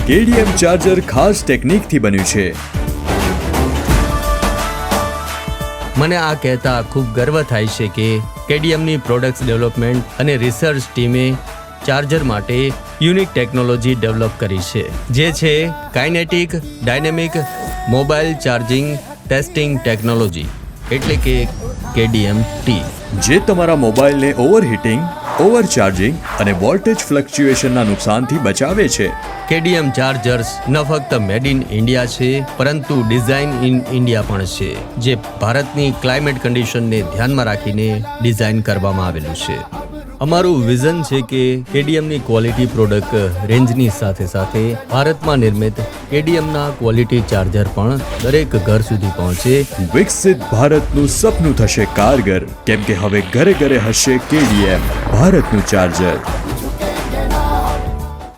KDM charger ખાસ ટેકનિકથી બન્યું છે. મને આ કહેતા ખૂબ ગર્વ થાય છે કે કેડીએમની પ્રોડક્ટ્સ ડેવલપમેન્ટ અને રિસર્ચ ટીમે ચાર્જર માટે યુનિક ટેકનોલોજી ડેવલપ કરી છે, જે છે kinetic dynamic mobile charging testing technology, એટલે કે KDM-T, જે તમારા મોબાઈલને ઓવરહીટિંગ, ઓવરચાર્જિંગ અને વોલ્ટેજ ફ્લક્ચ્યુએશનના નુકસાનથી બચાવે છે. KDM ચાર્જર્સ ન ફક્ત મેડ ઇન ઇન્ડિયા છે, પરંતુ ડિઝાઇન ઇન ઇન્ડિયા પણ છે, જે ભારતની ક્લાઇમેટ કન્ડિશનને ધ્યાનમાં રાખીને ડિઝાઇન કરવામાં આવેલું છે. અમારું વિઝન છે કે KDMની ક્વોલિટી પ્રોડક્ટ રેન્જની સાથે સાથે ભારતમાં નિર્મિત KDMના ક્વોલિટી ચાર્જર પણ દરેક ઘર સુધી પહોંચે. વિકસિત ભારતનું સપનું થશે કારગર, કેમ કે હવે ઘરે ઘરે હશે KDM, ભારતનું ચાર્જર.